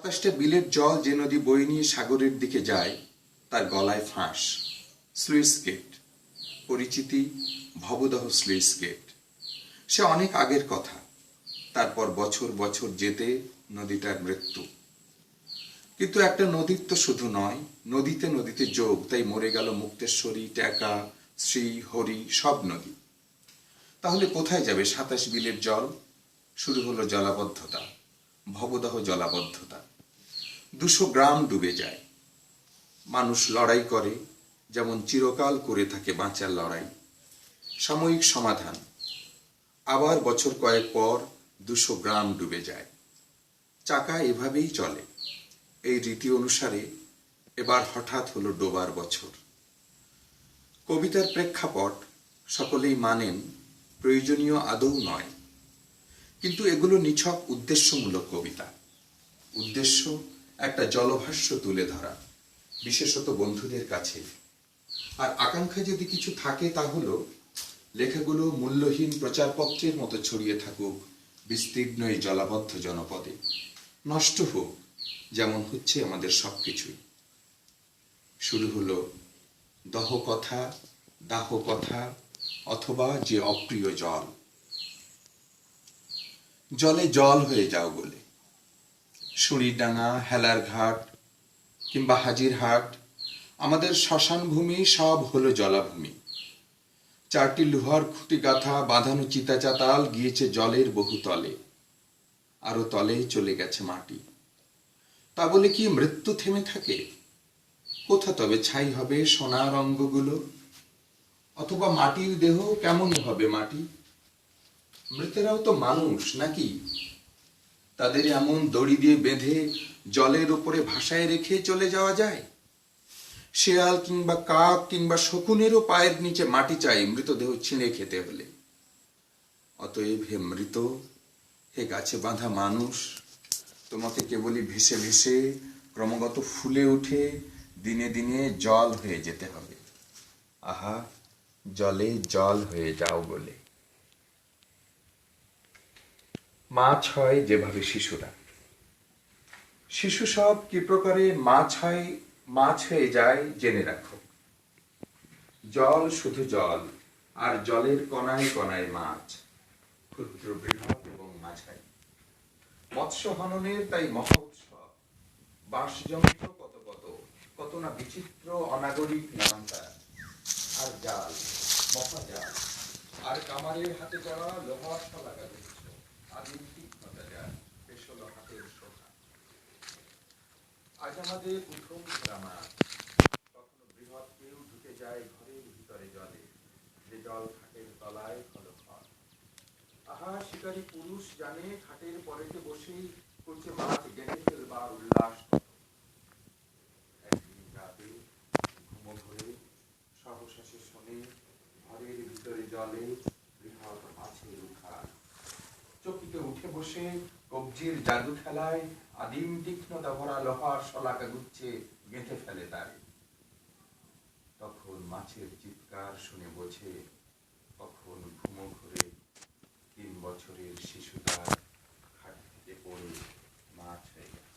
27টা বিলের জল যে নদী বয়ে নিয়ে সাগরের দিকে যায় তার গলায় ফাঁস। স্লুইস গেট, পরিচিতি ভবদহ স্লুইস গেট। সে অনেক আগের কথা। তারপর বছর বছর যেতে নদীটার মৃত্যু। কিন্তু একটা নদীর তো শুধু নয়, নদীতে নদীতে যোগ, তাই মরে গেল মুক্তেশ্বরী, ট্যাকা, শ্রী, হরি সব নদী। তাহলে কোথায় যাবে 27 বিলের জল? শুরু হলো জলাবদ্ধতা, ভবদহ জলাবদ্ধতা। 200 গ্রাম ডুবে যায়। মানুষ লড়াই করে, যেমন চিরকাল করে থাকে বাঁচার লড়াই। সাময়িক সমাধান, আবার বছর কয়েক পর 200 গ্রাম ডুবে যায়। চাকা এভাবেই চলে। এই রীতি অনুসারে এবার হঠাৎ হলো ডোবার বছর। কবিতার প্রেক্ষাপট সকলেই মানেন প্রয়োজনীয় আদৌ নয়, কিন্তু এগুলো নিছক উদ্দেশ্যমূলক কবিতা। উদ্দেশ্য একটা জলভাষ্য তুলে ধরা, বিশেষত বন্ধুদের কাছে। আর আকাঙ্ক্ষা যদি কিছু থাকে তা হলো লেখাগুলো মূল্যহীন প্রচারপত্রের মতো ছড়িয়ে থাকুক বিস্তীর্ণ এই জলাবদ্ধ জনপদে, নষ্ট হোক যেমন হচ্ছে আমাদের সবকিছুই। শুরু হলো দহ কথা, দাহ কথা, অথবা যে অপ্রিয় জল। জলে জল হয়ে যাও বলে সুড়িডাঙ্গা, হেলার ঘাট কিংবা হাজিরহাট, আমাদের শ্মশান ভূমি সব হলো জলাভূমি। 4টি লোহার খুঁটি গাঁথা বাঁধানো চিতা চাতাল গিয়েছে জলের বহু তলে, আরো তলেই চলে গেছে মাটি। তা বলে কি মৃত্যু থেমে থাকে? কোথা তবে ছাই হবে সোনার অঙ্গগুলো? অথবা মাটির দেহ কেমনই হবে মাটি? মৃতেরাও তো মানুষ নাকি? তাদের এমন দড়ি দিয়ে বেঁধে জলের উপরে ভাসায় রেখে চলে যাওয়া যায়? শেয়াল কিংবা কাক কিংবা শকুনেরও পায়ের নিচে মাটি চাই মৃতদেহ ছিঁড়ে খেতে হলে। অতএব হে মৃত, হে গাছে বাঁধা মানুষ, তোমাকে কেবলই ভেসে ভেসে ক্রমাগত ফুলে উঠে দিনে দিনে জল হয়ে যেতে হবে। আহা, জলে জল হয়ে যাও বলে। মাছ হয় যেভাবে শিশুরা, শিশু সব কি প্রকারে মাছ হয়ে যায় জেনে রাখো। জল শুধু জল, আর জলের কণায় কণায় মাছ, ক্ষুদ্র বৃহৎ এবং মাঝারি। মৎস্য হননের তাই মহা উৎসব। বাঁশযন্ত্র কত কত, কত না বিচিত্র অনাগরিক নাম তার। আর জাল, মহাজাল, আর কামারের হাতে যাওয়া লোহার শলাকা দেখছ, আদিম তীক্ষ্ণতা যার, বেশ হলো হাতের শোভা। আজ আমাদের প্রথম গ্রামা, কখনো বৃহৎ কেউ ঢুকে যায় ঘরের ভিতরে জলে, যে জল খাটের তলায় হলো ঘর। আহা, শিকারী পুরুষ জানে খাটের পরেতে বসেই করছে মাছ গেঁথে ফেলবার উল্লাস। একদিন রাতে ঘুমো ভরে সহসা সে শোনে ঘরের ভিতরে জলে বৃহৎ মাছের উঠান। চকিতে উঠে বসে কবজির জাদু খেলায় আদিম তীক্ষ্ণতা ভরা লোহার শলাকা গুচ্ছে গেঁথে ফেলে তারে। তখন মাছের চিৎকার শুনে বোঝে কখন ঘুমো ঘরে 3 বছরের শিশু তার খাট থেকে পড়ে মাছ হয়ে গেছে।